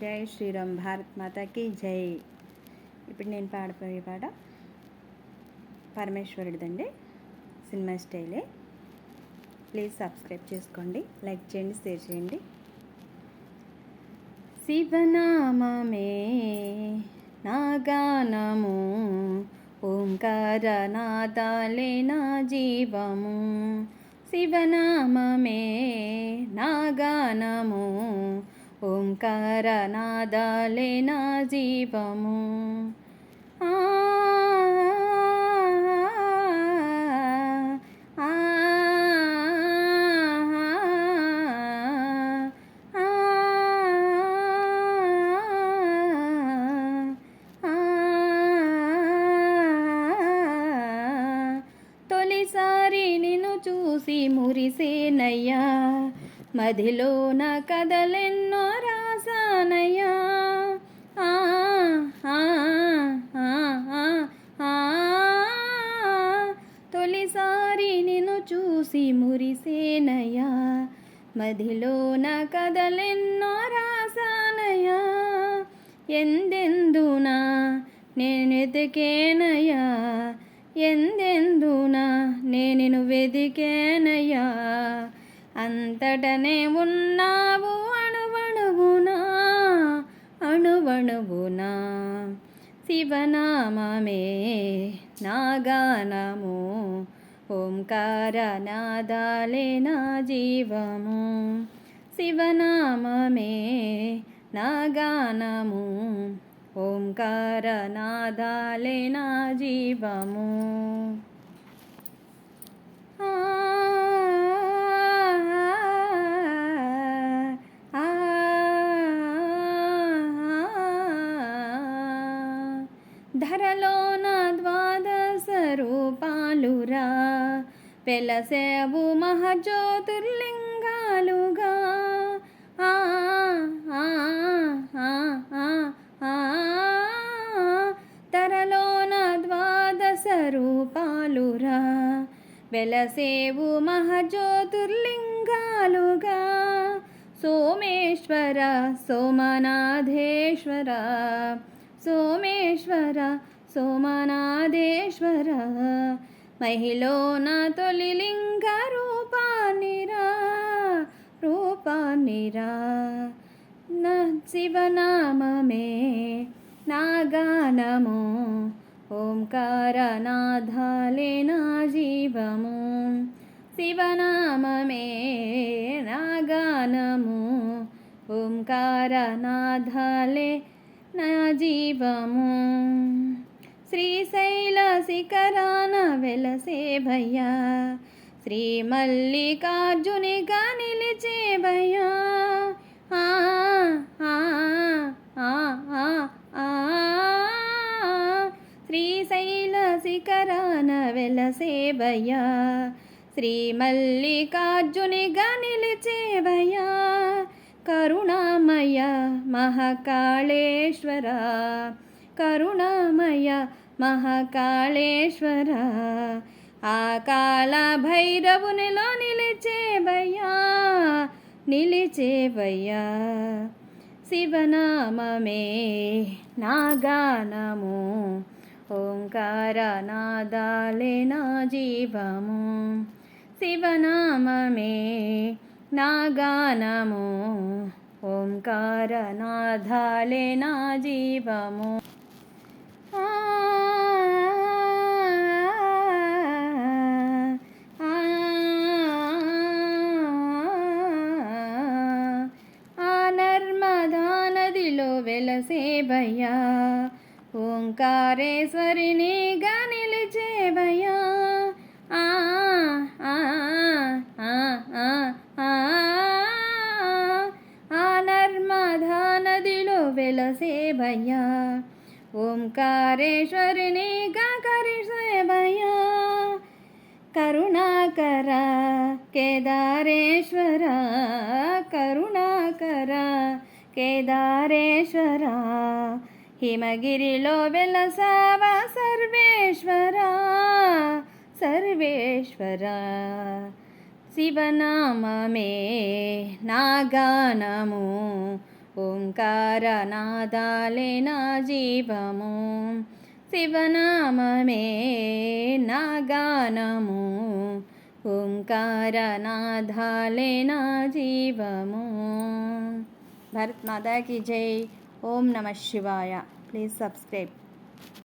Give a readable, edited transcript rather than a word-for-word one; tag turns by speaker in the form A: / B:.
A: జై శ్రీరామ్. భారత్ మాతాకి జై. ఇప్పుడు నేను పాడబోయే పాట పరమేశ్వరుడిదండి, సినిమా స్టైలే. ప్లీజ్ సబ్స్క్రైబ్ చేసుకోండి, లైక్ చేయండి, షేర్ చేయండి. శివనామమే నా గానము, ఓంకార నాదాలే నా జీవము. శివనామమే నా గానము, ఓంకార నాదాలే నా జీవము. తొలిసారి నిన్ను చూసి మురిసేనయ్యా, మదిలోన కథలెన్నో రాసానయ్యా. తొలిసారి నిన్ను చూసి మురిసేనయ్యా, మదిలోన కథలెన్నో రాసానయ్యా. ఎందెందునా నేనెతికేనయ్యా, ఎందెందునా నేను వెదికేనయ్యా. అంతటనే ఉన్నావు అణువణువునా, అణువణువునా. శివనామమే నా గానము, ఓంకార నాదాలే నా జీవము. శివనామమే నా గానము, ఓంకార నాదాలే నా జీవము. ధరలోన ద్వాదశ రూపాలురా, వెలసేవు మహజ్యోతిర్లింగాలుగా. ధరలోన ద్వాదశ రూపాలురా, వెలసేవు మహజ్యోతిర్లింగాలుగా. సోమేశ్వర సోమనాథేశ్వర, సోమేశ్వర సోమనాథేశ్వర. మహిళన తొలి లింగ రూపానిరా, రూపానిరా. నా శివనామమే నా గానము, ఓంకార నాదాలే నా జీవము. శివనామమే నా గానము, ఓంకార నాదాలే నా జీవము. శ్రీశైల శిఖరాన వెలసేవయ్యా, శ్రీ మల్లికార్జునిగా నిలిచేవయ్యా. శ్రీశైల శిఖరాన వెలసేవయ్యా, శ్రీ మల్లికార్జునిగా నిలిచేవయ్యా. కరుణామయ మహాకాళేశ్వర, కరుణామయ మహాకాళేశ్వర. ఆ కాల భైరవునిలో నిలిచేవయ్యా, నిలిచేవయ్యా. శివనామమే నా గానము, ఓంకార నాదాలే నా జీవము. శివనామమే నా గానము, ఓంకార నాదాలే నా జీవము. ఆ నర్మదా నదిలో వెలసేవయ్యా, ఓంకారేశ్వరినిగా నిలిచేవయ్యా. ఆ నర్మదా నదిలో వెలసేవయ్యా, ఓంకారేశ్వరినిగా కరిసేవయ్యా. కరుణాకర కేదారేశ్వర, కరుణాకర కేదారేశ్వర. హిమగిరిలో వెలసావ సర్వేశ్వర, సర్వేశ్వర. శివనామమే నా గానము, ఓంకారనాదాలే నా జీవము, శివనామమే నా గానము. ఓంకారనాదాలే నా జీవము. భారత్ మాతా కీ జై. ఓం నమః శివాయ. Please subscribe.